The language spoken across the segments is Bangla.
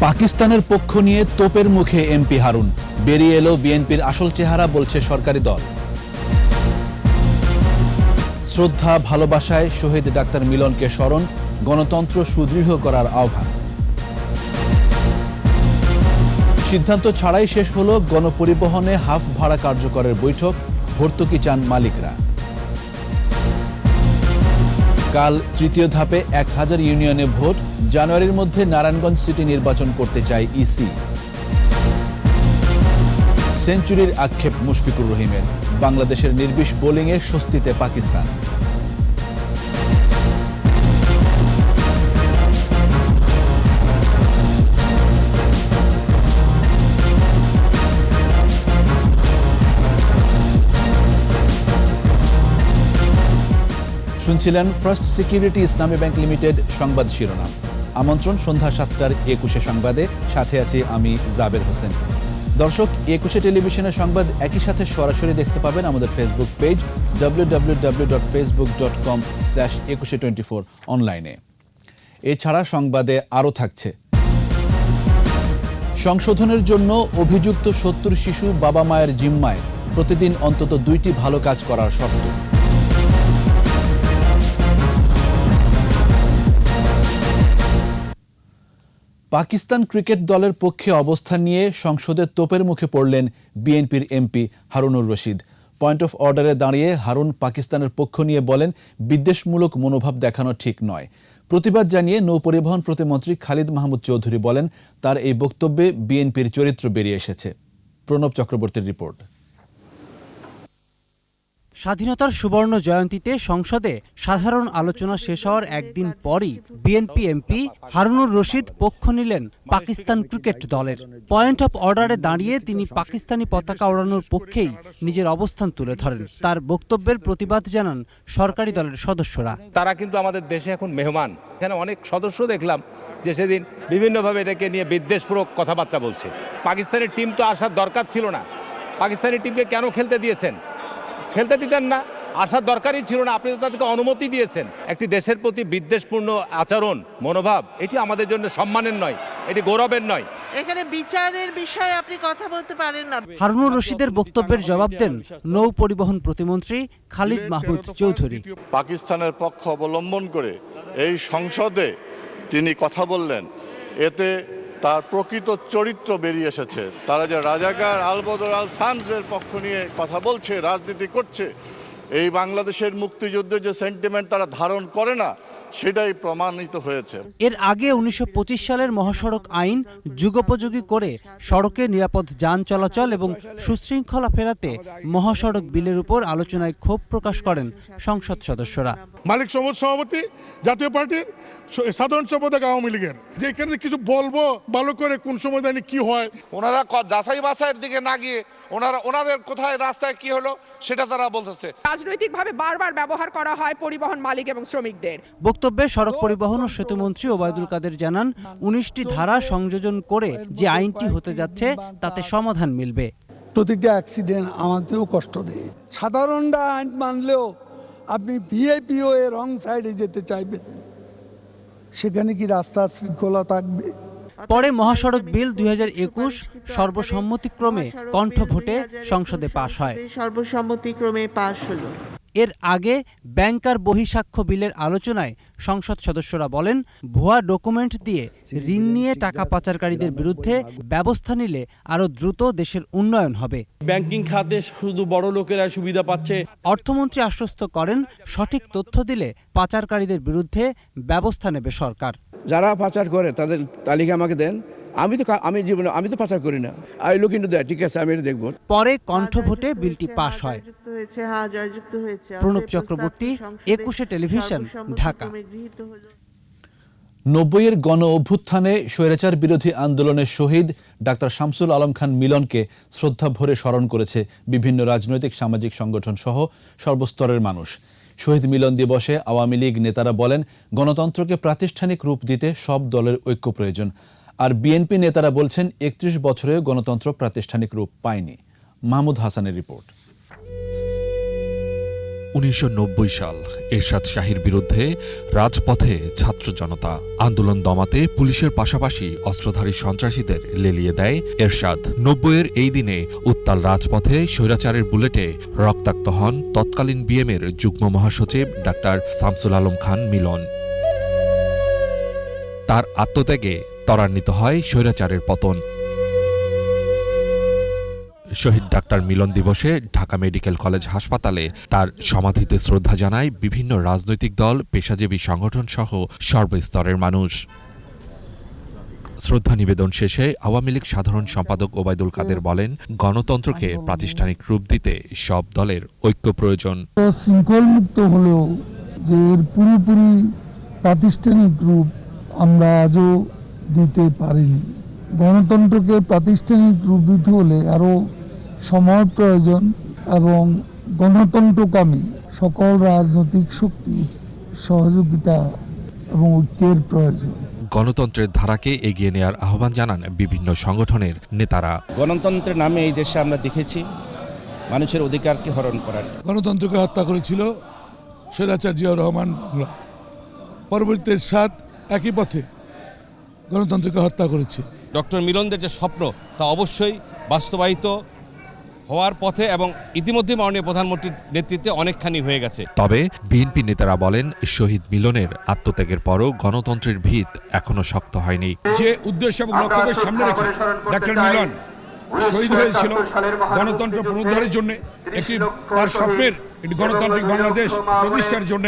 পাকিস্তানের পক্ষ নিয়ে তোপের মুখে এমপি হারুন। বেরিয়ে এলো বিএনপির আসল চেহারা, বলছে সরকারি দল। শ্রদ্ধা ভালোবাসায় শহীদ ডাক্তার মিলনকে স্মরণ, গণতন্ত্র সুদৃঢ় করার আহ্বান। সিদ্ধান্ত ছাড়াই শেষ হলো গণপরিবহনে হাফ ভাড়া কার্যকরের বৈঠক, ভর্তুকি চান মালিকরা। কাল তৃতীয় ধাপে 1000 ইউনিয়নে ভোট, জানুয়ারির মধ্যে নারায়ণগঞ্জ সিটি নির্বাচন করতে চায় ইসি। সেঞ্চুরির আক্ষেপ মুশফিকুর রহিমের, বাংলাদেশের নির্বিষ বোলিংয়ে স্বস্তিতে পাকিস্তান। শুনছিলেন ফার্স্ট সিকিউরিটি ইসলামী ব্যাংক লিমিটেড সংবাদ শিরোনাম। আমন্ত্রণ সন্ধ্যা 7টার 21 সংবাদে, সাথে আছি আমি জাবের হোসেন। দর্শক, 21 টেলিভিশনের সংবাদ একই সাথে সরাসরি দেখতে পাবেন আমাদের ফেসবুক পেজ www.facebook.com/2124 অনলাইনে। এছাড়া সংবাদে আরও থাকছে: সংশোধনের জন্য অভিযুক্ত 70 শিশু বাবা মায়ের জিম্মায়, প্রতিদিন অন্তত 2টি ভালো কাজ করার শর্ত। পাকিস্তান ক্রিকেট দলের পক্ষে অবস্থান নিয়ে সংসদে তোপের মুখে পড়লেন বিএনপির MP Harunur Rashid. Point of অর্ডারে দাঁড়িয়ে হারুন পাকিস্তানের পক্ষ নিয়ে বলেন, বিদ্বেষমূলক মনোভাব দেখানো ঠিক নয়। প্রতিবাদ জানিয়ে নৌপরিবহন প্রতিমন্ত্রী খালিদ মাহমুদ চৌধুরী বলেন, তার এই বক্তব্যে বিএনপির চরিত্র বেরিয়ে এসেছে। প্রণব চক্রবর্তীর রিপোর্ট। স্বাধীনতার সুবর্ণ জয়ন্তীতে সংসদে সাধারণ আলোচনা শেষ হওয়ার একদিন পরই বিএনপি এমপি হারুনুর রশিদ পক্ষ নিলেন পাকিস্তান ক্রিকেট দলের। পয়েন্ট অফ অর্ডারে দাঁড়িয়ে তিনি পাকিস্তানি পতাকা ওড়ানোর পক্ষেই নিজের অবস্থান তুলে ধরেন। তার বক্তব্যের প্রতিবাদ জানান সরকারি দলের সদস্যরা। তারা কিন্তু আমাদের দেশে এখন মেহমান। এখানে অনেক সদস্য দেখলাম যে সেদিন বিভিন্নভাবে এটাকে নিয়ে বিদ্বেষপূরক কথাবার্তা বলছে। পাকিস্তানের টিম তো আসার দরকার ছিল না। পাকিস্তানি টিমকে কেন খেলতে দিয়েছেন? খেলতে দিতেন না, আসার দরকারই ছিল না। আপনি তো তাদেরকে অনুমতি দিয়েছেন। একটি দেশের প্রতি বিদ্বেষপূর্ণ আচরণ, মনোভাব, এটি আমাদের জন্য সম্মানের নয়, এটি গৌরবের নয়। এখানে বিচারের বিষয়ে আপনি কথা বলতে পারেন না। হারুনুর রশিদের বক্তব্যের জবাব দেন নৌ পরিবহন প্রতিমন্ত্রী খালিদ মাহমুদ চৌধুরী। পাকিস্তানের পক্ষ অবলম্বন করে এই সংসদে তিনি কথা বললেন, এতে তার প্রকৃত চরিত্র বেরিয়ে এসেছে। তারা যে রাজাকার আলবদর আল সামসের পক্ষ নিয়ে কথা বলছে, রাজনীতি করছে, এই বাংলাদেশের মুক্তিযুদ্ধের যে সেন্টিমেন্ট তারা ধারণ করে না, সেটাই প্রমাণিত হয়েছে। এর আগে 1925 সালের মহাসড়ক আইন যুগোপযোগী করে সড়কে নিরাপদ যান চলাচল এবং সুশৃঙ্খলা ফেরাতে মহাসড়ক বিলের উপর আলোচনায় ক্ষোভ প্রকাশ করেন সংসদ সদস্যরা। মালিক সভাপতি জাতীয় পার্টির, সাধারণ সম্পাদক আওয়ামী লীগের, যে এখানে কিছু বলবো ভালো করে কোন সময় জানি কি হয়। ওনারা যাচাই বাছাইয়ের দিকে না গিয়ে ওনাদের কোথায় রাস্তায় কি হলো সেটা তারা বলতেছে। রাজনৈতিকভাবে বারবার ব্যবহার করা হয় পরিবহন মালিক এবং শ্রমিকদের। বক্তব্যে সড়ক পরিবহন ও সেতুমন্ত্রী ওবায়দুল কাদের জানান, 19টি ধারা সংযোজন করে যে আইনটি হতে যাচ্ছে তাতে সমাধান মিলবে। প্রতিটা অ্যাক্সিডেন্ট আমাকেও কষ্ট দেয়। সাধারণরা আইন মানলেও আপনি ভিআইপিও এর রং সাইডে যেতে চাইবেন, সেখানে কি রাস্তা শৃঙ্খলা থাকবে? পরে মহাসড়ক বিল 2021 সর্বসম্মতিক্রমে কণ্ঠ ভোটে সংসদে পাশ হয়। সর্বসম্মতিক্রমে পাশ হলো। এর আগে ব্যাংকার বহিঃসাক্ষ্য বিলের আলোচনায় সংসদ সদস্যরা বলেন, ভুয়া ডকুমেন্ট দিয়ে ঋণ নিয়ে টাকা পাচারকারীদের বিরুদ্ধে ব্যবস্থা নিলে আরও দ্রুত দেশের উন্নয়ন হবে। ব্যাংকিং খাতে শুধু বড় লোকেরা সুবিধা পাচ্ছে। অর্থমন্ত্রী আশ্বস্ত করেন, সঠিক তথ্য দিলে পাচারকারীদের বিরুদ্ধে ব্যবস্থা নেবে সরকার। যারা পাচার করে তাদের তালিকা আমাকে দেন, আমি তো পাচার করি না। আই লুক ইনটু দ্যাট, ঠিক আছে, আমি এটা দেখব। পরে কণ্ঠ ভোটে বিলটি পাশ হয়। প্রণব চক্রবর্তী, 21 টেলিভিশন, ঢাকা। 90-এর গণ অভ্যুত্থানে স্বৈরাচার বিরোধী আন্দোলনের শহীদ ডাক্তার শামসুল আলম খান মিলনকে শ্রদ্ধা ভরে স্মরণ করেছে বিভিন্ন রাজনৈতিক সামাজিক সংগঠন সহ সর্বস্তরের মানুষ। শহীদ মিলন দিবসে আওয়ামী লীগ নেতারা বলেন, গণতন্ত্রকে প্রাতিষ্ঠানিক রূপ দিতে সব দলের ঐক্য প্রয়োজন। আর বিএনপি নেতারা বলছেন, 31 বছরে গণতন্ত্র প্রাতিষ্ঠানিক রূপ পায়নি। মাহমুদ হাসানের রিপোর্ট। 1990 সাল এরশাদ শাহীর বিরুদ্ধে রাজপথে ছাত্র জনতা আন্দোলন দমাতে পুলিশের পাশাপাশি অস্ত্রধারী সন্ত্রাসীদের লেলিয়ে দেয় এরশাদ। 90-এর এই দিনে উত্তাল রাজপথে স্বৈরাচারের বুলেটে রক্তাক্ত হন তৎকালীন বিএমের যুগ্ম মহাসচিব ডাক্তার শামসুল আলম খান মিলন। তার আত্মত্যাগে ত্বরান্বিত হয় স্বৈরাচারের পতন। শহীদ ডাক্তার মিলন দিবসে ঢাকা মেডিকেল কলেজ হাসপাতালে তার সমাধিতে শ্রদ্ধা জানায় বিভিন্ন রাজনৈতিক দল, পেশাজীবী সংগঠন সহ সর্বস্তরের মানুষ। শ্রদ্ধা নিবেদন শেষে আওয়ামী লীগ সাধারণ সম্পাদক ওবায়দুল কাদের বলেন, গণতন্ত্রকে প্রাতিষ্ঠানিক রূপ দিতে সব দলের ঐক্য প্রয়োজন। শৃঙ্খলমুক্ত হলেও যে এর পুরোপুরি প্রাতিষ্ঠানিক রূপ আমরা আজও দিতে পারিনি। গণতন্ত্রকে প্রাতিষ্ঠানিক রূপ দিতে হলে আরও সময় প্রয়োজন এবং গণতন্ত্রকামী সকল রাজনৈতিক শক্তির সহযোগিতা এবং ঐক্যের প্রয়োজন। গণতন্ত্রের ধারাকে এগিয়ে নেওয়ার আহ্বান জানান বিভিন্ন সংগঠনের নেতারা। গণতন্ত্রের নামে এই দেশে আমরা দেখেছি মানুষের অধিকারকে হরণ করার। গণতন্ত্রকে হত্যা করেছিল স্বৈরাচার জিয়াউর রহমান বাংলা, পরবর্তী এরশাদ একই পথে গণতন্ত্রকে হত্যা করেছে। ডক্টর মিলনদের যে স্বপ্ন তা অবশ্যই বাস্তবায়িত হওয়ার পথে এবং ইতিমধ্যে মাননীয় প্রধানমন্ত্রীর নেতৃত্বে অনেকখানি হয়ে গেছে। তবে বিএনপি নেতারা বলেন, শহীদ মিলনের আত্মত্যাগের পরও গণতন্ত্রের ভিত এখনো শক্ত হয়নি। যে উদ্দেশ্য এবং লক্ষ্যকে সামনে রেখে ডাক্তার মিলন শহীদ হয়েছিল গণতন্ত্র পুনরুদ্ধারের জন্য, একটি তার স্বপ্নের একটি গণতান্ত্রিক বাংলাদেশ প্রতিষ্ঠার জন্য,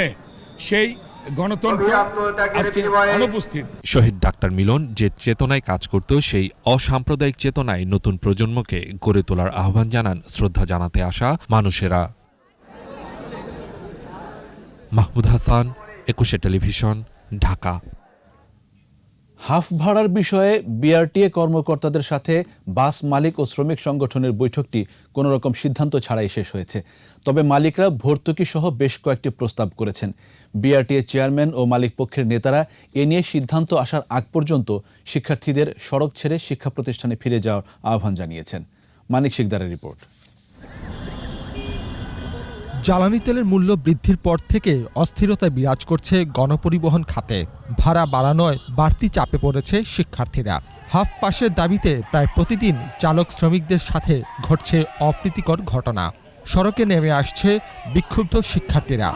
সেই গণতন্ত্র আজকে অনুপস্থিত। শহীদ ডাক্তার মিলন যে চেতনায় কাজ করত, সেই অসাম্প্রদায়িক চেতনায় নতুন প্রজন্মকে গড়ে তোলার আহ্বান জানান শ্রদ্ধা জানাতে আসা মানুষেরা। মাহমুদ হাসান, 21 টেলিভিশন, ঢাকা। হাফ ভাড়ার বিষয়ে বিআরটিএ কর্মকর্তাদের সাথে বাস মালিক ও শ্রমিক সংগঠনের বৈঠকটি কোনোরকম সিদ্ধান্ত ছাড়াই শেষ হয়েছে। তবে মালিকরা ভর্তুকি সহ বেশ কয়েকটি প্রস্তাব করেছেন। বিআরটিএ চেয়ারম্যান ও মালিক পক্ষের নেতারা এ নিয়ে সিদ্ধান্ত আসার আগ পর্যন্ত শিক্ষার্থীদের সড়ক ছেড়ে শিক্ষা প্রতিষ্ঠানে ফিরে যাওয়ার আহ্বান জানিয়েছেন। মানিক শিকদারের রিপোর্ট। জ্বালানি তেলের মূল্য বৃদ্ধির পর থেকে অস্থিরতা বিরাজ করছে গণপরিবহন খাতে। ভাড়া বাড়ানোয় বাড়তি চাপে পড়েছে শিক্ষার্থীরা। হাফ পাসের দাবিতে প্রায় প্রতিদিন চালক শ্রমিকদের সাথে ঘটছে অপ্রীতিকর ঘটনা। সড়কে নেমে আসছে বিক্ষুব্ধ শিক্ষার্থীরা।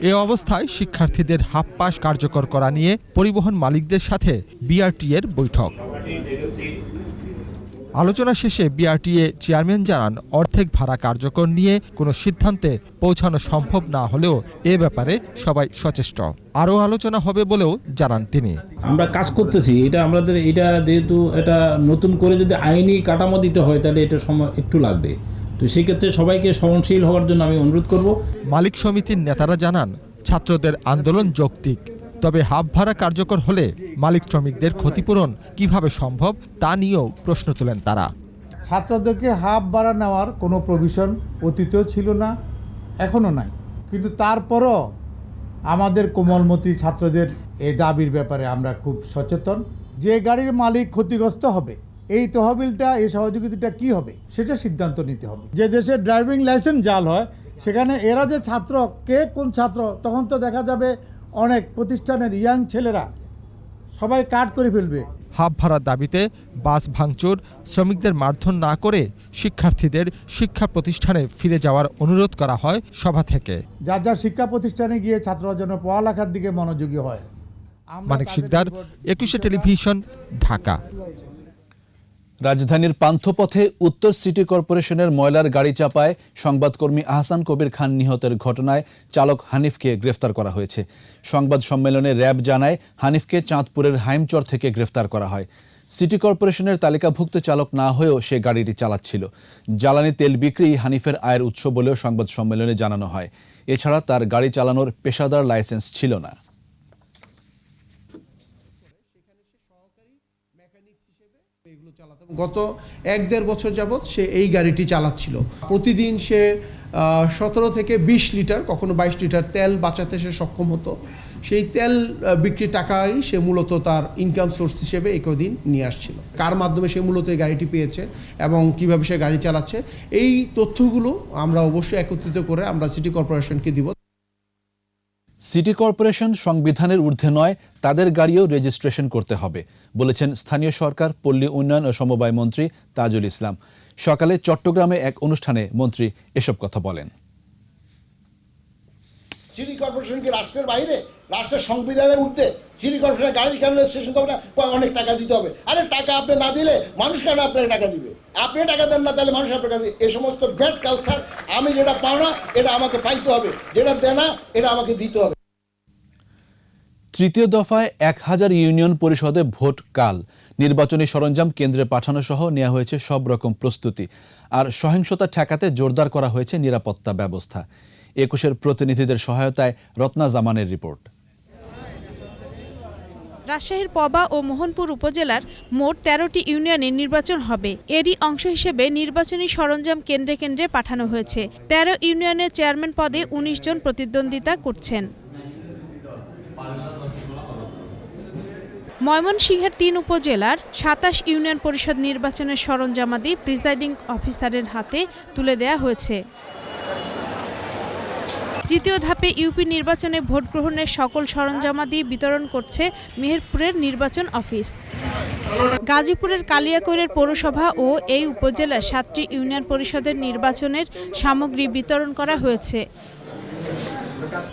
এ অবস্থায় শিক্ষার্থীদের হাফ পাস কার্যকর করা নিয়ে পরিবহন মালিকদের সাথে বিআরটিএর বৈঠক। আলোচনা শেষে বিআরটিএ চেয়ারম্যান জানান, অর্ধেক ভাড়া কার্যকর নিয়ে কোনো সিদ্ধান্তে পৌঁছানো সম্ভব না হলেও এ ব্যাপারে সবাই সচেষ্ট। আরও আলোচনা হবে বলেও জানান তিনি। আমরা কাজ করতেছি, আমাদের যেহেতু এটা নতুন করে যদি আইনি কাঠামো দিতে হয় তাহলে এটা সময় একটু লাগবে। তো সেই ক্ষেত্রে সবাইকে সহনশীল হওয়ার জন্য আমি অনুরোধ করব। মালিক সমিতির নেতারা জানান, ছাত্রদের আন্দোলন যৌক্তিক, তবে হাফ ভাড়া কার্যকর হলে মালিক শ্রমিকদের ক্ষতিপূরণ কিভাবে সম্ভব তা নিয়েও প্রশ্ন তোলেন তারা। ছাত্রদেরকে হাফ ভাড়া নেওয়ার কোনো প্রভিশন অতীতেও ছিল না, এখনও নাই, কিন্তু তারপরও আমাদের কোমলমতি ছাত্রদের এই দাবির ব্যাপারে আমরা খুব সচেতন। যে গাড়ির মালিক ক্ষতিগ্রস্ত হবে, এই তহবিলটা, এই সহযোগিতাটা কি হবে সেটা সিদ্ধান্ত নিতে হবে। যে দেশে ড্রাইভিং লাইসেন্স জাল হয়, সেখানে এরা যে ছাত্র, কে কোন ছাত্র, তখন তো দেখা যাবে অনেক প্রতিষ্ঠানের ইয়াং ছেলেরা সবাই কাট করে ফেলবে। হাফ ভাড়ার দাবিতে বাস ভাঙচুর, শ্রমিকদের মারধর না করে শিক্ষার্থীদের শিক্ষা প্রতিষ্ঠানে ফিরে যাওয়ার অনুরোধ করা হয় সভা থেকে। যার যার শিক্ষা প্রতিষ্ঠানে গিয়ে ছাত্ররা যেন পড়ালেখার দিকে মনোযোগী হয়। মানিক শিকদার, 21 টেলিভিশন, ঢাকা। রাজধানীর পান্থপথে উত্তর সিটি কর্পোরেশনের ময়লার গাড়ি চাপায় সংবাদকর্মী আহসান কবির খান নিহতের ঘটনায় চালক হানিফকে গ্রেফতার করা হয়েছে। সংবাদ সম্মেলনে র্যাব জানায়, হানিফকে চাঁদপুরের হাইমচর থেকে গ্রেফতার করা হয়। সিটি কর্পোরেশনের তালিকাভুক্ত চালক না হয়েও সে গাড়িটি চালাচ্ছিল। জ্বালানি তেল বিক্রি হানিফের আয়ের উৎস বলেও সংবাদ সম্মেলনে জানানো হয়। এছাড়া তার গাড়ি চালানোর পেশাদার লাইসেন্স ছিল না। গত 1-1.5 বছর যাবৎ সে এই গাড়িটি চালাচ্ছিল। প্রতিদিন সে 17 থেকে 20 লিটার, কখনো 22 লিটার তেল বাঁচাতে সে সক্ষম হতো। সেই তেল বিক্রির টাকাই সে মূলত তার ইনকাম সোর্স হিসেবে এই কদিন নিয়ে আসছিল। কার মাধ্যমে সে মূলত এই গাড়িটি পেয়েছে এবং কিভাবে সে গাড়ি চালাচ্ছে, এই তথ্যগুলো আমরা অবশ্যই একত্রিত করে আমরা সিটি কর্পোরেশনকে দিব। সিটি কর্পোরেশন সংবিধানের ঊর্ধ্বে নয়, তাদের গাড়িও রেজিস্ট্রেশন করতে হবে বলেছেন স্থানীয় সরকার, পল্লী উন্নয়ন ও সমবায় মন্ত্রী তাজুল ইসলাম। সকালে চট্টগ্রামে এক অনুষ্ঠানে মন্ত্রী এসব কথা বলেন। সিটি কর্পোরেশন কি রাষ্ট্রের বাইরে? রাষ্ট্রের সংবিধানের ঊর্ধ্বে সিটি কর্পোরেশনের গাড়ি কেন রেজিস্ট্রেশন করবে না? অনেক টাকা দিতে হবে। আরে টাকা আপনি না দিলে মানুষ কেন আপনাকে টাকা দিবে? আপনি টাকা দেন না, তাহলে মানুষ আপনার কাছে। এই সমস্ত ব্যাড কালচার, আমি যেটা পাও না এটা আমাকে পাইতে হবে, যেটা দেয় না এটা আমাকে দিতে হবে। তৃতীয় দফায় 1000 ইউনিয়ন পরিষদে ভোট কাল। নির্বাচনী সরঞ্জাম কেন্দ্রে পাঠানো সহ নেওয়া হয়েছে সব রকম প্রস্তুতি। আর সহিংসতা ঠেকাতে জোরদার করা হয়েছে নিরাপত্তা ব্যবস্থা। 21-এর প্রতিনিধিদের সহায়তায় রত্না জামানের রিপোর্ট। রাজশাহীর পবা ও মোহনপুর উপজেলার মোট 13টি ইউনিয়নে নির্বাচন হবে। এরই অংশ হিসেবে নির্বাচনী সরঞ্জাম কেন্দ্রে কেন্দ্রে পাঠানো হয়েছে। 13 ইউনিয়নের চেয়ারম্যান পদে 19 জন প্রতিদ্বন্দ্বিতা করছেন। ময়মনসিংহের 3 উপজেলার 27 ইউনিয়ন পরিষদ নির্বাচনের সরঞ্জামাদি প্রিসাইডিং অফিসারের হাতে তুলে দেয়া হয়েছে। তৃতীয় ধাপে ইউপি নির্বাচনে ভোট গ্রহণের সকল সরঞ্জামাদি বিতরণ করছে মেহেরপুরের নির্বাচন অফিস। গাজীপুরের কালিয়াকৈরের পৌরসভা ও এই উপজেলার 7টি ইউনিয়ন পরিষদের নির্বাচনের সামগ্রী বিতরণ করা হয়েছে।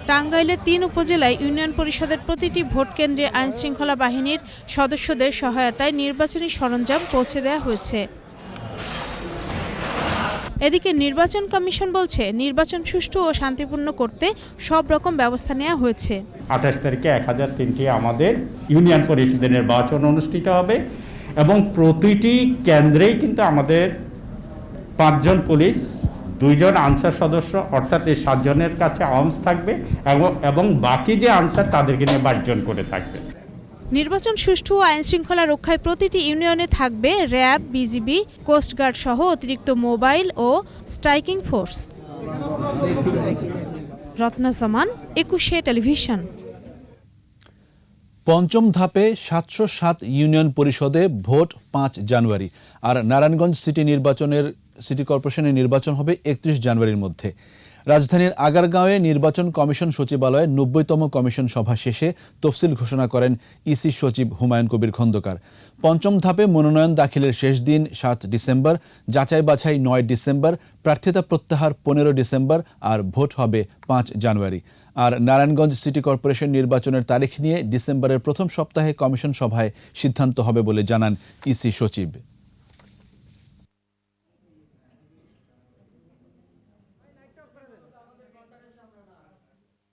টাঙ্গাইলের 3 উপজেলায় ইউনিয়ন পরিষদের প্রতিটি ভোট কেন্দ্রে আইনশৃঙ্খলা বাহিনীর সদস্যদের সহায়তায় নির্বাচনী সরঞ্জাম পৌঁছে দেওয়া হয়েছে। এদিকে নির্বাচন কমিশন বলছে, নির্বাচন সুষ্ঠু ও শান্তিপূর্ণ করতে সব রকম ব্যবস্থা নেওয়া হয়েছে। 28 তারিখে 1003টি আমাদের ইউনিয়ন পরিষদের নির্বাচন অনুষ্ঠিত হবে এবং প্রতিটি কেন্দ্রেই কিন্তু আমাদের 5 জন পুলিশ, 2 জন আনসার সদস্য, অর্থাৎ এই 7 জনের কাছে আর্মস থাকবে এবং বাকি যে আনসার তাদেরকে নিয়ে 22 জন করে থাকবে। নির্বাচন সুষ্ঠু ও আইনশৃঙ্খলা রক্ষায় প্রতিটি ইউনিয়নে থাকবে র্যাব, বিজিবি, কোস্টগার্ড সহ অতিরিক্ত মোবাইল ও স্ট্রাইকিং ফোর্স। রত্না জামান, 21 টেলিভিশন। পঞ্চম ধাপে 707 ইউনিয়ন পরিষদে ভোট 5 জানুয়ারি। আর নারায়ণগঞ্জ সিটি কর্পোরেশনের নির্বাচন হবে 31 জানুয়ারির মধ্যে। রাজধানীর আগারগাঁওয়ে নির্বাচন কমিশন সচিবালয়ে 90তম কমিশন সভা শেষে তফসিল ঘোষণা করেন ইসি সচিব হুমায়ুন কবির খন্দকার। পঞ্চম ধাপে মনোনয়ন দাখিলের শেষ দিন 7 ডিসেম্বর, যাচাই বাছাই 9 ডিসেম্বর, প্রার্থিতা প্রত্যাহার 15 ডিসেম্বর আর ভোট হবে 5 জানুয়ারি। আর নারায়ণগঞ্জ সিটি কর্পোরেশন নির্বাচনের তারিখ নিয়ে ডিসেম্বরের প্রথম সপ্তাহে কমিশন সভায় সিদ্ধান্ত হবে বলে জানান ইসি সচিব।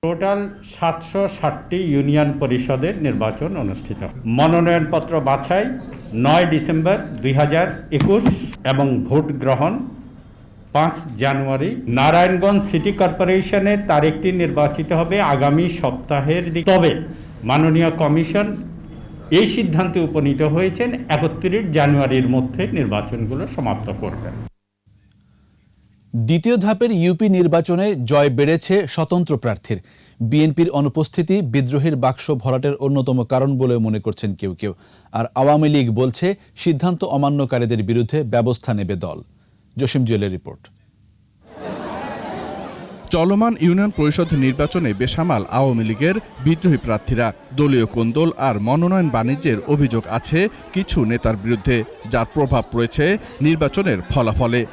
টোটাল 760টি ইউনিয়ন পরিষদের নির্বাচন অনুষ্ঠিত। মনোনয়নপত্র বাছাই 9 ডিসেম্বর 2021 এবং ভোট গ্রহণ 5 জানুয়ারি। নারায়ণগঞ্জ সিটি কর্পোরেশনের তারিখটি নির্বাচিত হবে আগামী সপ্তাহের দিকে। তবে মাননীয় কমিশন এই সিদ্ধান্তে উপনীত হয়েছেন 31 জানুয়ারির মধ্যে নির্বাচনগুলো সমাপ্ত করবেন। দ্বিতীয় ধাপের ইউপি নির্বাচনে জয় বেড়েছে স্বতন্ত্র প্রার্থীর। বিএনপির অনুপস্থিতি বিদ্রোহীর বাক্স ভরাটের অন্যতম কারণ বলে মনে করছেন কেউ কেউ। আর আওয়ামী লীগ বলছে, সিদ্ধান্ত অমান্যকারীদের বিরুদ্ধে ব্যবস্থা নেবে দল। জসিম জুয়েলের রিপোর্ট। চলমান ইউনিয়ন পরিষদ নির্বাচনে বেসামাল আওয়ামী লীগের বিদ্রোহী প্রার্থীরা। দলীয় কোন্দল আর মনোনয়ন বাণিজ্যের অভিযোগ আছে কিছু নেতার বিরুদ্ধে, যার প্রভাব পড়েছে নির্বাচনের ফলাফলে।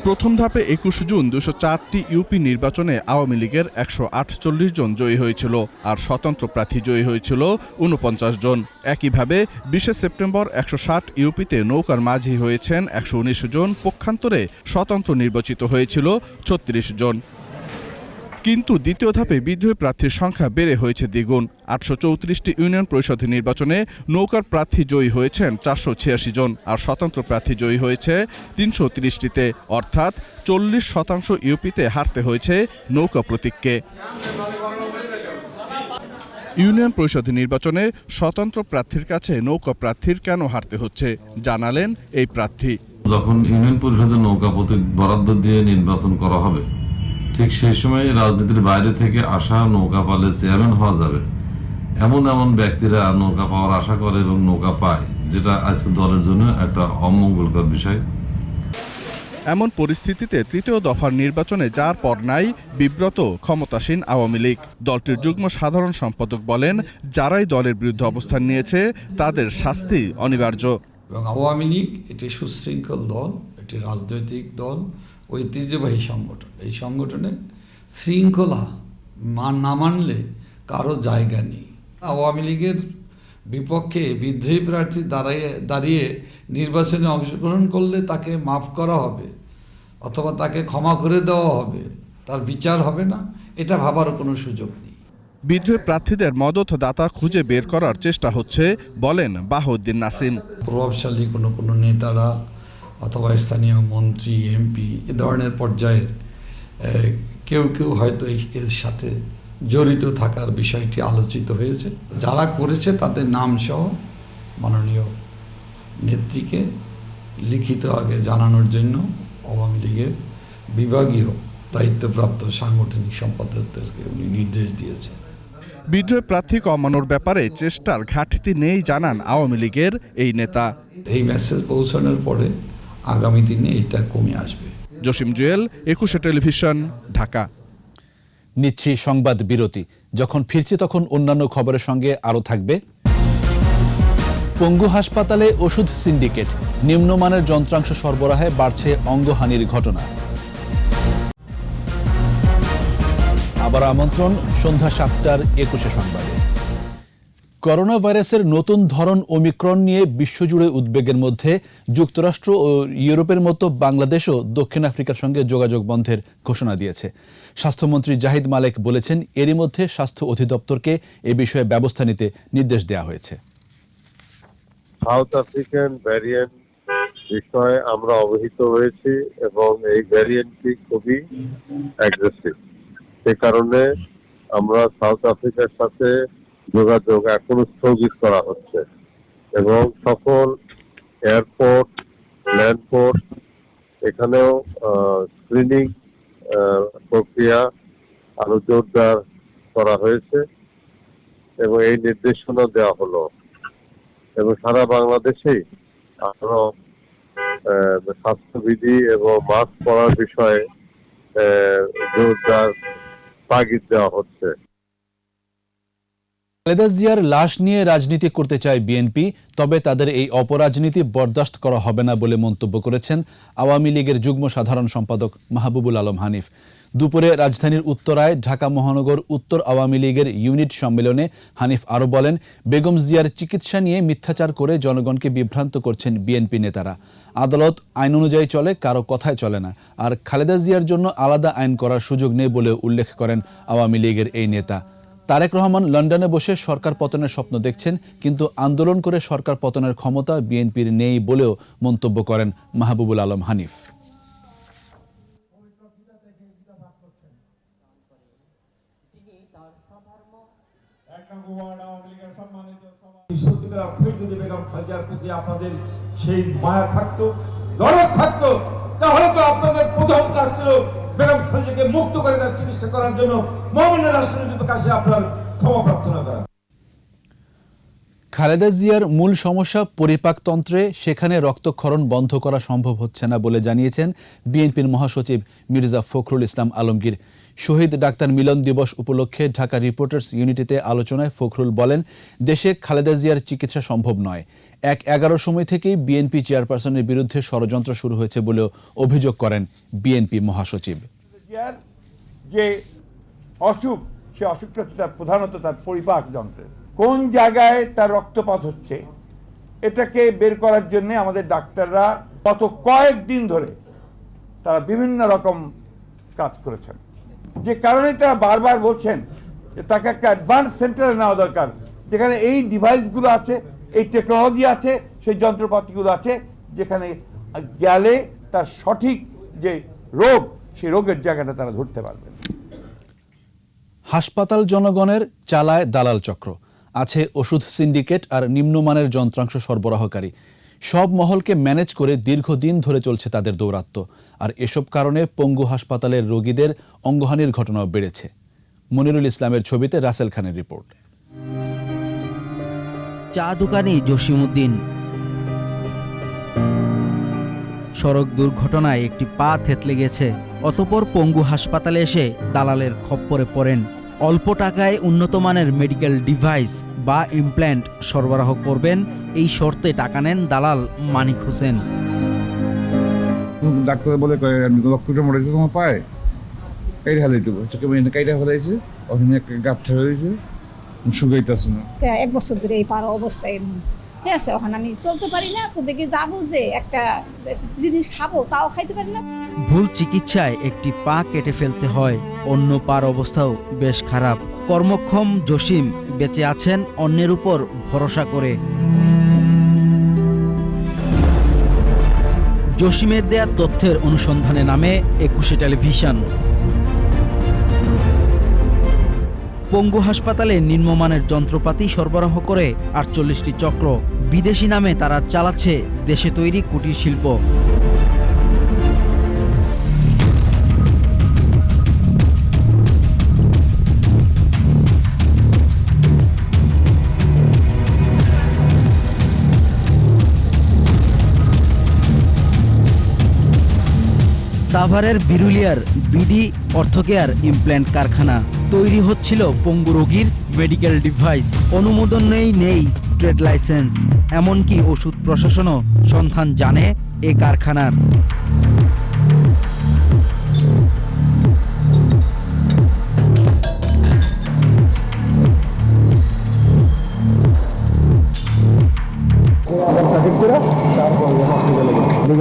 প্রথম ধাপে 21 জুন 204টি ইউপি নির্বাচনে আওয়ামী লীগের 148 জন জয়ী হয়েছিল, আর স্বতন্ত্র প্রার্থী জয়ী হয়েছিল 49 জন। একইভাবে 20 সেপ্টেম্বর 160 ইউপিতে নৌকার মাঝি হয়েছেন 119 জন, পক্ষান্তরে স্বতন্ত্র নির্বাচিত হয়েছিল 36 জন। কিন্তু দ্বিতীয় ধাপে বিদ্রোহী প্রার্থীর সংখ্যা বেড়ে হয়েছে দ্বিগুণ। 834টি ইউনিয়ন পরিষদ নির্বাচনে নৌকার প্রার্থী জয়ী হয়েছেন 486 জন, আর স্বতন্ত্র প্রার্থী জয়ী হয়েছে 330টিতে, অর্থাৎ 40% ইউপিতে হারতে হয়েছে নৌকা প্রতীককে। ইউনিয়ন পরিষদ নির্বাচনে স্বতন্ত্র প্রার্থীর কাছে নৌকা প্রার্থীর কেন হারতে হচ্ছে জানালেন এই প্রার্থী। যখন ইউনিয়ন পরিষদের নৌকা প্রতীক বরাদ্দ দিয়ে নির্বাচন করা হবে, ঠিক সেই সময় রাজনীতির বাইরে থেকে আসা নৌকা পালে চেয়ারম্যান হওয়া যাবে এমন এমন ব্যক্তিরা নৌকা পাওয়ার আশা করে এবং নৌকা পায়, যেটা আজকে দলের জন্য একটা অমঙ্গলকর বিষয়। এমন পরিস্থিতিতে তৃতীয় দফার নির্বাচনে যাওয়ার পর নাই বিব্রত ক্ষমতাসীন আওয়ামী লীগ। দলটির যুগ্ম সাধারণ সম্পাদক বলেন, যারাই দলের বিরুদ্ধে অবস্থান নিয়েছে তাদের শাস্তি অনিবার্য। এবং আওয়ামী লীগ এটি সুশৃঙ্খল দল, এটি রাজনৈতিক দল, ঐতিহ্যবাহী সংগঠন। এই সংগঠনে শৃঙ্খলা না মানলে কারো জায়গা নেই। আওয়ামী লীগের বিপক্ষে বিদ্রোহী প্রার্থী দাঁড়িয়ে নির্বাচনে অংশগ্রহণ করলে তাকে মাফ করা হবে অথবা তাকে ক্ষমা করে দেওয়া হবে, তার বিচার হবে না, এটা ভাবারও কোনো সুযোগ নেই। বিদ্রোহী প্রার্থীদের মদত দাতা খুঁজে বের করার চেষ্টা হচ্ছে বলেন বাহাউদ্দিন নাসিম। প্রভাবশালী কোনো নেতারা অথবা স্থানীয় মন্ত্রী, এমপি এ ধরনের পর্যায়ের কেউ হয়তো এর সাথে জড়িত থাকার বিষয়টি আলোচিত হয়েছে। যারা করেছে তাদের নাম সহ মাননীয় নেত্রীকে লিখিত আগে জানানোর জন্য আওয়ামী লীগের বিভাগীয় দায়িত্বপ্রাপ্ত সাংগঠনিক সম্পাদকদেরকে উনি নির্দেশ দিয়েছেন। বিদ্রোহী প্রার্থী কমানোর ব্যাপারে চেষ্টার ঘাটতি নেই জানান আওয়ামী লীগের এই নেতা। এই মেসেজ পৌঁছানোর পরে আগামী দিনে এটা কমে আসবে। জসিম জুয়েল, 21 টেলিভিশন, ঢাকা। নিচ্ছি সংবাদ বিরতি। যখন ফিরছি তখন অন্যান্য খবরের সঙ্গে আরও থাকবে পঙ্গু হাসপাতালে ওষুধ সিন্ডিকেট, নিম্নমানের যন্ত্রাংশ সরবরাহে বাড়ছে অঙ্গহানির ঘটনা। আবার আমন্ত্রণ সন্ধ্যা 7টার 21 সংবাদে। করোনা ভাইরাসের নতুন ধরন ওমিক্রন নিয়ে বিশ্বজুড়ে উদ্বেগের মধ্যে যুক্তরাষ্ট্র ও ইউরোপের মতো বাংলাদেশও দক্ষিণ আফ্রিকার সঙ্গে যোগাযোগ বন্ধের ঘোষণা দিয়েছে। স্বাস্থ্যমন্ত্রী জাহিদ মালেক বলেছেন, এরই মধ্যে স্বাস্থ্য অধিদপ্তরকে এ বিষয়ে ব্যবস্থা নিতে নির্দেশ দেওয়া হয়েছে। সাউথ আফ্রিকান ভ্যারিয়েন্ট বিষয়ে আমরা অবহিত হয়েছি এবং এই ভ্যারিয়েন্টটি খুবই অ্যাগ্রেসিভ। সে কারণে আমরা সাউথ আফ্রিকার সাথে যোগাযোগ এখনো স্থগিত করা হচ্ছে এবং সকল এয়ারপোর্ট, ল্যান্ডপোর্ট এখানেও স্ক্রিনিং প্রক্রিয়া আরো জোরদার করা হয়েছে এবং এই নির্দেশনা দেওয়া হলো এবং সারা বাংলাদেশেই আরো স্বাস্থ্যবিধি এবং মাস্ক পরার বিষয়ে জোরদার তাগিদ দেওয়া হচ্ছে। খালেদা জিয়ার লাশ নিয়ে রাজনীতি করতে চায় বিএনপি, তবে তাদের এই অপরাজনীতি বরদাস্ত করা হবে না বলে মন্তব্য করেছেন আওয়ামী লীগের যুগ্ম সাধারণ সম্পাদক মাহবুবুল আলম হানিফ। দুপুরে রাজধানীর উত্তরায় ঢাকা মহানগর উত্তর আওয়ামী লীগের ইউনিট সম্মেলনে হানিফ আরও বলেন, বেগম জিয়ার চিকিৎসা নিয়ে মিথ্যাচার করে জনগণকে বিভ্রান্ত করছেন বিএনপি নেতারা। আদালত আইন অনুযায়ী চলে, কারো কথায় চলে না। আর খালেদা জিয়ার জন্য আলাদা আইন করার সুযোগ নেই বলে উল্লেখ করেন আওয়ামী লীগের এই নেতা। তারেক রহমান লন্ডনে বসে সরকার পতনের স্বপ্ন দেখছেন, কিন্তু আন্দোলন করে সরকার পতনের ক্ষমতা বিএনপির নেই বলেও মন্তব্য করেন মাহবুবুল আলম হানিফ। আপনাদের সেই মায়া থাকতো, দরদ থাকতো, তাহলে তো আপনাদের প্রথম কাজ ছিল বেগম খালেদাকে মুক্ত করে তার চিকিৎসা করার জন্য মুমিনের রাষ্ট্রপতির কাছে আপনার ক্ষমা প্রার্থনা করা। খালেদা জিয়ার মূল সমস্যা পরিপাকতন্ত্রে, সেখানে রক্তক্ষরণ বন্ধ করা সম্ভব হচ্ছে না বলে জানিয়েছেন বিএনপির মহাসচিব মির্জা ফখরুল ইসলাম আলমগীর। শহীদ ডাক্তার মিলন দিবস উপলক্ষে ঢাকা রিপোর্টার্স ইউনিটিতে আলোচনায় ফখরুল বলেন, দেশে খালেদা জিয়ার চিকিৎসা সম্ভব নয়। 11 সময় থেকেই বিএনপি চেয়ারপারসনের বিরুদ্ধে ষড়যন্ত্র শুরু হয়েছে বলেও অভিযোগ করেন বিএনপি মহাসচিব। যে অসুখ, সে অসুখটা তার প্রধানত তার পরিপাক যন্ত্রের কোন জায়গায় তার রক্তপাত হচ্ছে, এটাকে বের করার জন্য আমাদের ডাক্তাররা গত কয়েকদিন ধরে তারা বিভিন্ন রকম কাজ করেছেন, যে কারণে তারা বারবার বলছেন যে তাকে একটা অ্যাডভান্স সেন্টারে নেওয়া দরকার, যেখানে এই ডিভাইসগুলো আছে, এই টেকনোলজি আছে, সেই যন্ত্রপাতিগুলো আছে, যেখানে গেলে তার সঠিক যে রোগ, সেই রোগের জায়গাটা তারা ধরতে পারবেন। হাসপাতাল জনগণের চালায় দালাল চক্র, আছে ওষুধ সিন্ডিকেট আর নিম্নমানের যন্ত্রাংশ সরবরাহকারী। সব মহলকে ম্যানেজ করে দীর্ঘদিন ধরে চলছে তাদের দৌরাত্ম্য, আর এসব কারণে পঙ্গু হাসপাতালের রোগীদের অঙ্গহানির ঘটনাও বেড়েছে। মনিরুল ইসলামের ছবিতে রাসেল খানের রিপোর্ট। চা দোকানি জসিমউদ্দিন। সড়ক দুর্ঘটনায় একটি পা থেতলে গেছে, অতঃপর পঙ্গু হাসপাতালে এসে দালালের খপ্পরে পড়েন। অল্প টাকায় উন্নত মানের মেডিকেল ডিভাইস বা ইমপ্ল্যান্ট সরবরাহ করবেন, এই শর্তে টাকা নেন দালাল মানিক হোসেন। ডাক্তার বলে লক্ষ্যটা মরে তোমার পায় কাইটা ফেলাই দেবো, কাইটা ফেলাইছে, ওখানে একটা গাঁথ ঠেলে দিয়েছে, শুকাইতেছে না। 1 বছর ধরে এই পার অবস্থায়, ঠিক আছে, ওখানে আমি চলতে পারি না, কোথাকে যাবো যে একটা জিনিস খাবো তাও খাইতে পারি না। ভুল চিকিৎসায় একটি পা কেটে ফেলতে হয়, অন্য পার অবস্থাও বেশ খারাপ। কর্মক্ষম জসিম বেঁচে আছেন অন্যের উপর ভরসা করে। জসিমের দেয়া তথ্যের অনুসন্ধানে নামে 21 টেলিভিশন। পঙ্গু হাসপাতালে নিম্নমানের যন্ত্রপাতি সরবরাহ করে 48টি চক্র। বিদেশি নামে তারা চালাচ্ছে দেশে তৈরি কুটির শিল্প। সাভারের বিরুলিয়ার বিডি অর্থকেয়ার ইমপ্ল্যান্ট কারখানা। তৈরি হচ্ছিল পঙ্গু রোগীর মেডিকেল ডিভাইস। অনুমোদন নেই ট্রেড লাইসেন্স, এমনকি ওষুধ প্রশাসনও সন্ধান জানে এ কারখানার।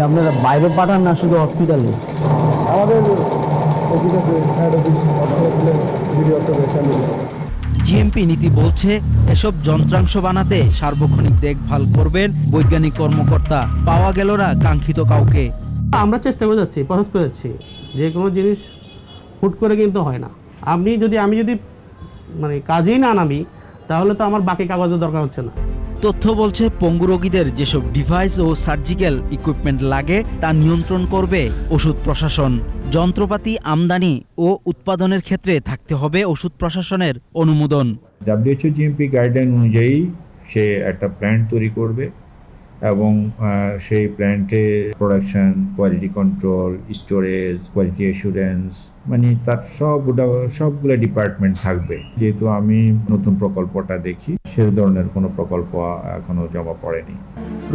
আপনারা বাইরে পাঠান না শুধু হসপিটালে? আমাদের অফিস আছে, হেড অফিস জিএমপি নীতি বলছে এসব যন্ত্রাংশ বানাতে সার্বক্ষণিক দেখভাল করবেন বৈজ্ঞানিক কর্মকর্তা। পাওয়া গেল না কাঙ্ক্ষিত কাউকে। আমরা চেষ্টা করে যাচ্ছি, প্রসেস করে যাচ্ছি। যে কোনো জিনিস হুট করে কিন্তু হয় না। আমি যদি মানে কাজেই না নামি, তাহলে তো আমার বাকি কাগজের দরকার হচ্ছে না। তথ্য বলছে পঙ্গু রোগীদের যেসব ডিভাইস ও সার্জিক্যাল ইকুইপমেন্ট লাগে তা নিয়ন্ত্রণ করবে ওষুধ প্রশাসন। যন্ত্রপাতি আমদানি ও উৎপাদনের ক্ষেত্রে থাকতে হবে ওষুধ প্রশাসনের অনুমোদন। WHO GMP গাইডলাইন অনুযায়ী সে একটা প্ল্যান্ট তৈরি করবে এবং সেই প্ল্যান্টে production, quality control, storage, quality assurance, মানে তার সবগুলো ডিপার্টমেন্ট থাকবে। যেহেতু আমি নতুন প্রকল্পটা দেখি, সে ধরনের কোনো প্রকল্প এখনো জমা পড়েনি।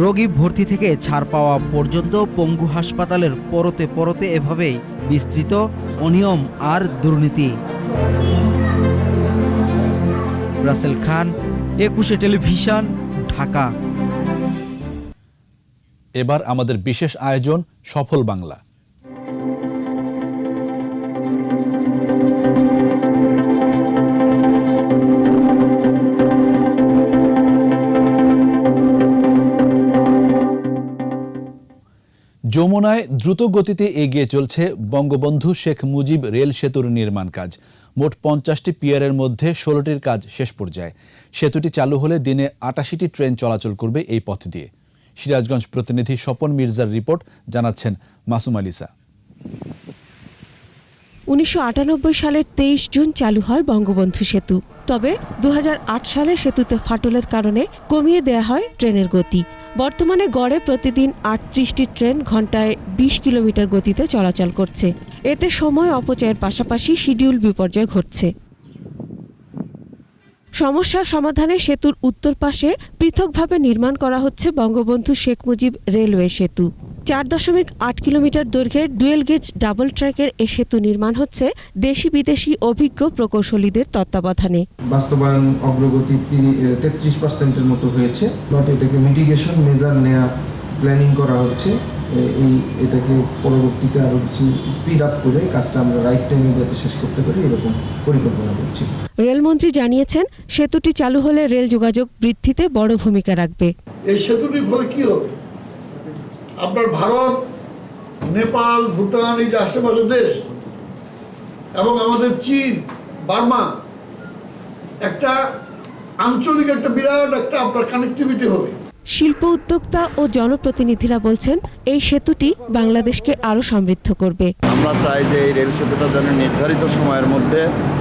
রোগী ভর্তি থেকে ছাড় পাওয়া পর্যন্ত পঙ্গু হাসপাতালের পরতে পরতে এভাবেই বিস্তৃত অনিয়ম আর দুর্নীতি। রাসেল খান, 21 টেলিভিশন, ঢাকা। এবার আমাদের বিশেষ আয়োজন সফল বাংলা। যমুনায় দ্রুত গতিতে এগিয়ে চলছে বঙ্গবন্ধু শেখ মুজিব রেল সেতুর নির্মাণ কাজ। মোট 50টি পিয়ারের মধ্যে 16টির কাজ শেষ পর্যায়ে। সেতুটি চালু হলে দিনে 88টি ট্রেন চলাচল করবে এই পথ দিয়ে। সিরাজগঞ্জ প্রতিনিধি স্বপন মির্জার রিপোর্ট, জানাচ্ছেন মাসুম আলিসা। 1998 সালের 23 জুন চালু হয় বঙ্গবন্ধু সেতু। তবে 2008 সালে সেতুতে ফাটলের কারণে কমিয়ে দেয়া হয় ট্রেনের গতি। বর্তমানে গড়ে প্রতিদিন 38টি ট্রেন ঘন্টায় 20 কিলোমিটার গতিতে চলাচল করছে। এতে সময় অপচয়ের পাশাপাশি শিডিউল বিপর্যয় ঘটছে। সমস্যার সমাধানে সেতুর উত্তর পাশে পৃথকভাবে নির্মাণ করা হচ্ছে বঙ্গবন্ধু শেখ মুজিব রেলওয়ে সেতু। 4.8 কিলোমিটার দৈর্ঘ্যের ডুয়েল গেজ ডাবল ট্র্যাকের এ সেতু নির্মাণ হচ্ছে দেশি বিদেশি অভিজ্ঞ প্রকৌশলীদের তত্ত্বাবধানে। বাস্তবায়ন অগ্রগতি 33% মতো হয়েছে। এটাকে মিটিগেশন মেজার নেওয়া প্ল্যানিং করা হচ্ছে। এটাকে পরবর্তীতে আরো কিছু স্পিড আপ করে কাজটা আমরা রাইট টাইমে যাতে শেষ করতে পারি, এরকম পরিকল্পনা করছি। রেলমন্ত্রী জানিয়েছেন, সেতুটি চালু হলে রেল যোগাযোগ বৃদ্ধিতে বড় ভূমিকা রাখবে। এই সেতুটির ফলে কি হবে? আপনার ভারত, নেপাল, ভুটান, এই যে আশেপাশের দেশ এবং আমাদের চীন, বার্মা, একটা আঞ্চলিক একটা বিরাট একটা আপনার কানেক্টিভিটি হবে। শিল্প উদ্যোক্তা ও জনপ্রতিনিধিরা বলছেন এই সেতুটি বাংলাদেশকে আরও সমৃদ্ধ করবে। আমরা চাই যে এই রেল সেতুটা যেন নির্ধারিত সময়ের মধ্যে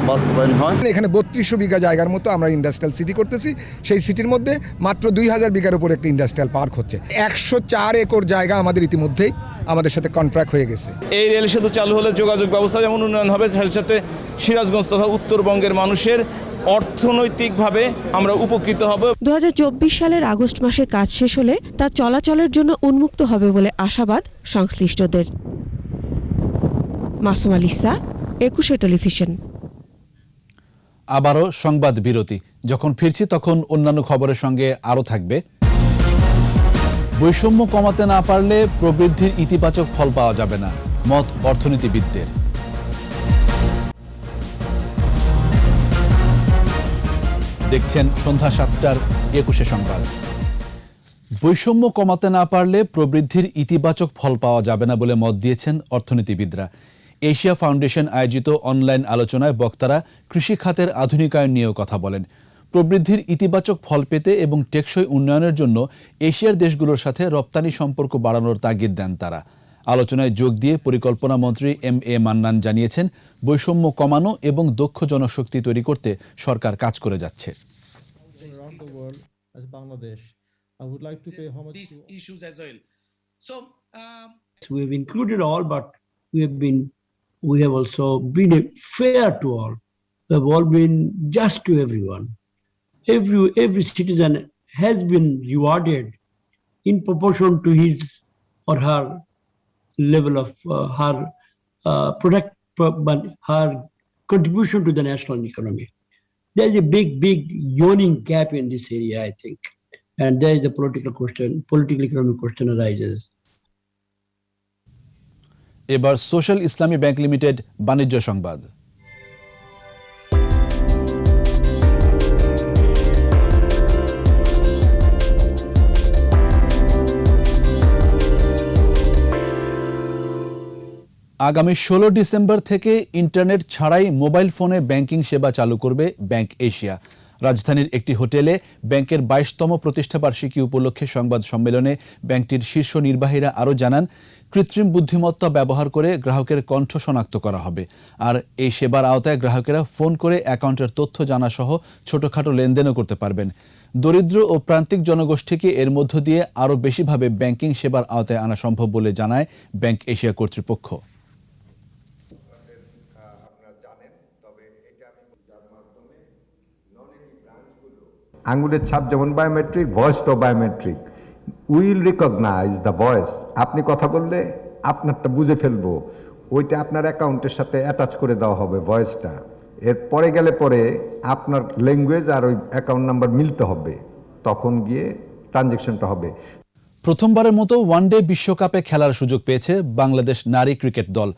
বাস্তবায়ন হয়। এখানে 3200 বিঘা জায়গার মতো আমরা ইন্ডাস্ট্রিয়াল সিটি করতেছি। সেই সিটির মধ্যে মাত্র 2000 বিঘার উপর একটা ইন্ডাস্ট্রিয়াল পার্ক হচ্ছে। 104 একর জায়গা আমাদের ইতিমধ্যেই আমাদের সাথে কন্ট্রাক্ট হয়ে গেছে। এই রেল সেতু চালু হলে যোগাযোগ ব্যবস্থা যেমন উন্নয়ন হবে, সাথে সাথে সিরাজগঞ্জ তথা উত্তরবঙ্গের মানুষের অর্থনৈতিকভাবে আমরা উপকৃত হব। 2024 সালের আগস্ট মাসে কাজ শেষ হলে তা চলাচলের জন্য উন্মুক্ত হবে বলে আশাবাদ সংশ্লিষ্টদের। মাসুম আলিসা, 21 টেলিভিশন। আবারও সংবাদ বিরতি। যখন ফিরছি তখন অন্যান্য খবরের সঙ্গে আরও থাকবে বৈষম্য কমাতে না পারলে প্রবৃদ্ধির ইতিবাচক ফল পাওয়া যাবে না, মত অর্থনীতিবিদদের। দেখছেন সন্ধ্যা 7টার 21 সংবাদ। বৈষম্য কমাতে না পারলে প্রবৃদ্ধির ইতিবাচক ফল পাওয়া যাবে না বলে মত দিয়েছেন অর্থনীতিবিদরা। এশিয়া ফাউন্ডেশন আয়োজিত অনলাইন আলোচনায় বক্তারা কৃষি খাতের আধুনিকায়ন নিয়েও কথা বলেন। প্রবৃদ্ধির ইতিবাচক ফল পেতে এবং টেকসই উন্নয়নের জন্য এশিয়ার দেশগুলোর সাথে রপ্তানি সম্পর্ক বাড়ানোর তাগিদ দেন তারা। আলোচনায় যোগ দিয়ে পরিকল্পনা মন্ত্রী এম.এ. মান্নান জানিয়েছেন, বৈষম্য কমানো এবং দক্ষ জনশক্তি তৈরি করতে সরকার কাজ করে যাচ্ছে। We have also been fair to all. We have all been just to everyone. Every citizen has been rewarded in proportion to his or her level of her her contribution to the national economy. There is a big yawning gap in this area, I think, and there is a political economic question arises. এবার সোশ্যাল ইসলামী ব্যাংক লিমিটেড বাণিজ্য সংবাদ। আগামী 16 ডিসেম্বর থেকে ইন্টারনেট ছাড়াই মোবাইল ফোনে ব্যাংকিং সেবা চালু করবে ব্যাংক এশিয়া। রাজধানীর একটি হোটেলে ব্যাংকের 22তম প্রতিষ্ঠাবার্ষিকী উপলক্ষে সংবাদ সম্মেলনে ব্যাংকটির শীর্ষ নির্বাহীরা আরও জানান, কৃত্রিম বুদ্ধিমত্তা ব্যবহার করে গ্রাহকের কণ্ঠ শনাক্ত করা হবে। আর এই সেবার আওতায় গ্রাহকেরা ফোন করে অ্যাকাউন্টের তথ্য জানা সহ ছোটখাটো লেনদেনও করতে পারবেন। দরিদ্র ও প্রান্তিক জনগোষ্ঠীকে এর মধ্য দিয়ে আরও বেশিভাবে ব্যাংকিং সেবার আওতায় আনা সম্ভব বলে জানায় ব্যাংক এশিয়া কর্তৃপক্ষ। আঙ্গুলের ছাপ যেমন বায়োমেট্রিক, ভয়েসটাও biometric. Will recognize the voice. আপনি কথা বললে আপনারটা বুঝে ফেলবো, ওইটা আপনার অ্যাকাউন্টের সাথে অ্যাটাচ করে দেওয়া হবে ভয়েসটা। এর পরে গেলে পরে আপনার ল্যাঙ্গুয়েজ আর ওই অ্যাকাউন্ট নাম্বার মিলতে হবে, তখন গিয়ে ট্রানজ্যাকশনটা হবে। প্রথমবারের মতো ওয়ানডে বিশ্বকাপে খেলার সুযোগ পেয়েছে বাংলাদেশ নারী ক্রিকেট দল।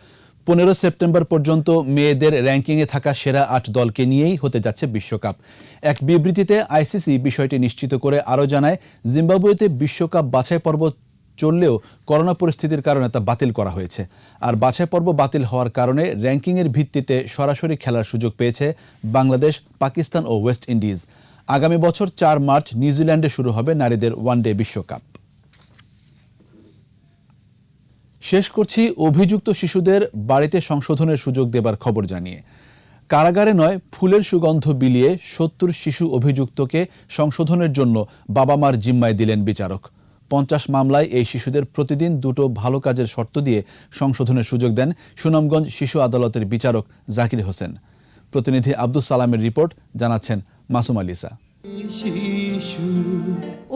15 সেপ্টেম্বর পর্যন্ত মেয়েদের র্যাঙ্কিংয়ে থাকা সেরা 8 দলকে নিয়েই হতে যাচ্ছে বিশ্বকাপ। এক বিবৃতিতে আইসিসি বিষয়টি নিশ্চিত করে আরও জানায়, জিম্বাবুয়েতে বিশ্বকাপ বাছাই পর্ব চললেও করোনা পরিস্থিতির কারণে তা বাতিল করা হয়েছে। আর বাছাই পর্ব বাতিল হওয়ার কারণে র্যাঙ্কিংয়ের ভিত্তিতে সরাসরি খেলার সুযোগ পেয়েছে বাংলাদেশ, পাকিস্তান ও ওয়েস্ট ইন্ডিজ। আগামী বছর 4 মার্চ নিউজিল্যান্ডে শুরু হবে নারীদের ওয়ানডে বিশ্বকাপ। শেষ করছি অভিযুক্ত শিশুদের বাড়িতে সংশোধনের সুযোগ দেবার খবর জানিয়ে। কারাগারে নয়, ফুলের সুগন্ধ বিলিয়ে 70 শিশু অভিযুক্তকে সংশোধনের জন্য বাবা মার জিম্মায় দিলেন বিচারক। 50 মামলায় এই শিশুদের প্রতিদিন 2টো ভালো কাজের শর্ত দিয়ে সংশোধনের সুযোগ দেন সুনামগঞ্জ শিশু আদালতের বিচারক জাকির হোসেন। প্রতিনিধি আব্দুস সালামের রিপোর্ট, জানাচ্ছেন মাসুম আলিসা।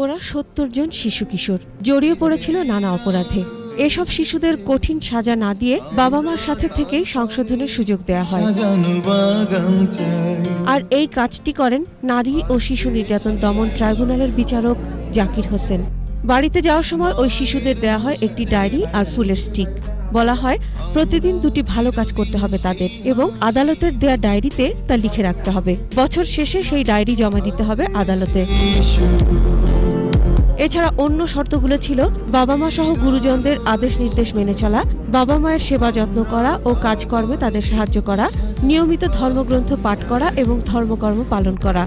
ওরা 70 জন শিশু কিশোর জড়িয়ে পড়েছিল নানা অপরাধে। এসব শিশুদের কঠিন সাজা না দিয়ে বাবা মার সাথে থেকেই সংশোধনের সুযোগ দেওয়া হয়। আর এই কাজটি করেন নারী ও শিশু নির্যাতন দমন ট্রাইব্যুনালের বিচারক জাকির হোসেন। বাড়িতে যাওয়ার সময় ওই শিশুদের দেওয়া হয় একটি ডায়েরি আর ফুলের স্টিক। বলা হয় প্রতিদিন 2টি ভালো কাজ করতে হবে তাদের, এবং আদালতের দেয়া ডায়েরিতে তা লিখে রাখতে হবে। বছর শেষে সেই ডায়েরি জমা দিতে হবে আদালতে। এছাড়া অন্য শর্তগুলো ছিল বাবা মা সহ গুরুজনদের আদেশ নির্দেশ মেনে চলা, বাবা মায়ের সেবা যত্ন করা ও কাজকর্মে তাদের সাহায্য করা, নিয়মিত ধর্মগ্রন্থ পাঠ করা এবং ধর্মকর্ম পালন করা,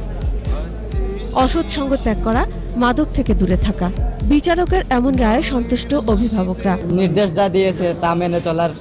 অসৎ সঙ্গ ত্যাগ করা, মাদক থেকে দূরে থাকা। বিচারকের এমন রায়ে সন্তুষ্ট অভিভাবকরা। নির্দেশ যা দিয়েছে তা মেনে চলার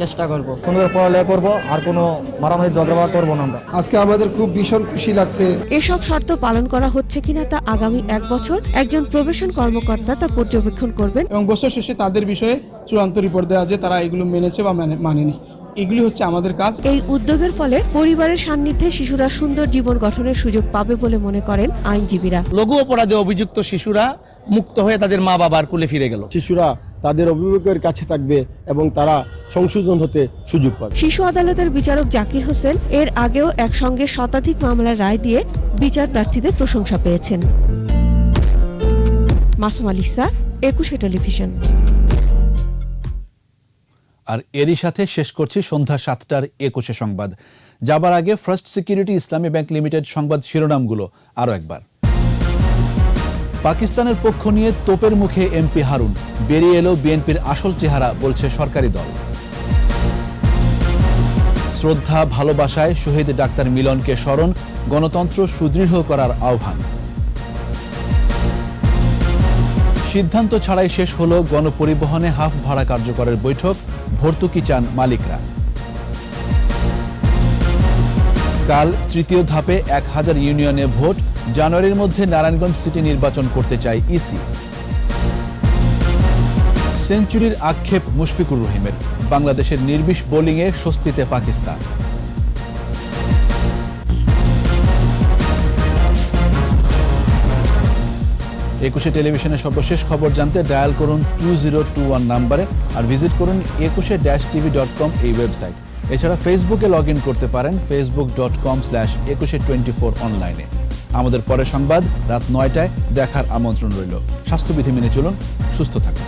চেষ্টা করব। সুন্দর পড়ালেখা করবো, আর কোনো মারামারি ঝগড়া করবো না আমরা। আজকে আমাদের খুব ভীষণ খুশি লাগছে। এসব শর্ত পালন করা হচ্ছে কিনা তা আগামী 1 বছর একজন প্রবেশন কর্মকর্তা তা পর্যবেক্ষণ করবেন এবং বছর শেষে তাদের বিষয়ে চূড়ান্ত রিপোর্ট দেওয়া যে তারা এগুলো মেনেছে বা মানেনি। এগুলি হচ্ছে আমাদের কাজ। এই উদ্যোগের ফলে পরিবারের সান্নিধ্যে শিশুরা সুন্দর জীবন গঠনের সুযোগ পাবে বলে মনে করেন আইনজীবীরা। লঘু অপরাধে অভিযুক্ত শিশুরা মুক্ত হয়ে তাদের মা বাবার কুলে ফিরে গেল। শিশুরা তাদের অভিভাবকের কাছে থাকবে এবং তারা সংশোধন হতে সুযোগ পাবে। শিশু আদালতের বিচারক জাকির হোসেন এর আগেও একসঙ্গে শতাধিক মামলার রায় দিয়ে বিচার প্রার্থীদের প্রশংসা পেয়েছেন। মাসুম আলিসা, একুশে টেলিভিশন। আর এরই সাথে শেষ করছি সন্ধ্যা 7টার 21 সংবাদ। যাবার আগে ফার্স্ট সিকিউরিটি ইসলামী ব্যাংক লিমিটেড সংবাদ শিরোনামগুলো আরও একবার। পাকিস্তানের পক্ষ নিয়ে তোপের মুখে এমপি হারুন, বেরিয়ে এলো বিএনপির আসল চেহারা বলছে সরকারি দল। শ্রদ্ধা ভালোবাসায় শহীদ ডাক্তার মিলনকে স্মরণ, গণতন্ত্র সুদৃঢ় করার আহ্বান। সিদ্ধান্ত ছাড়াই শেষ হলো গণপরিবহনে হাফ ভাড়া কার্যকরের বৈঠক, ভর্তুকি চান মালিকরা। কাল তৃতীয় ধাপে 1000 ইউনিয়নে ভোট, জানুয়ারির মধ্যে নারায়ণগঞ্জ সিটি নির্বাচন করতে চায় ইসি। সেঞ্চুরির আক্ষেপ মুশফিকুর রহিমের, বাংলাদেশের নির্বিষ বোলিংয়ে স্বস্তিতে পাকিস্তান। একুশে টেলিভিশনের সর্বশেষ খবর জানতে ডায়াল করুন 2021 নম্বরে আর ভিজিট করুন 21-tv.com এই ওয়েবসাইট। এছাড়া ফেসবুকে লগ ইন করতে পারেন facebook.com/2124 অনলাইনে। আমাদের পরের সংবাদ রাত 9টায় দেখার আমন্ত্রণ রইল। স্বাস্থ্যবিধি মেনে চলুন, সুস্থ থাকুন।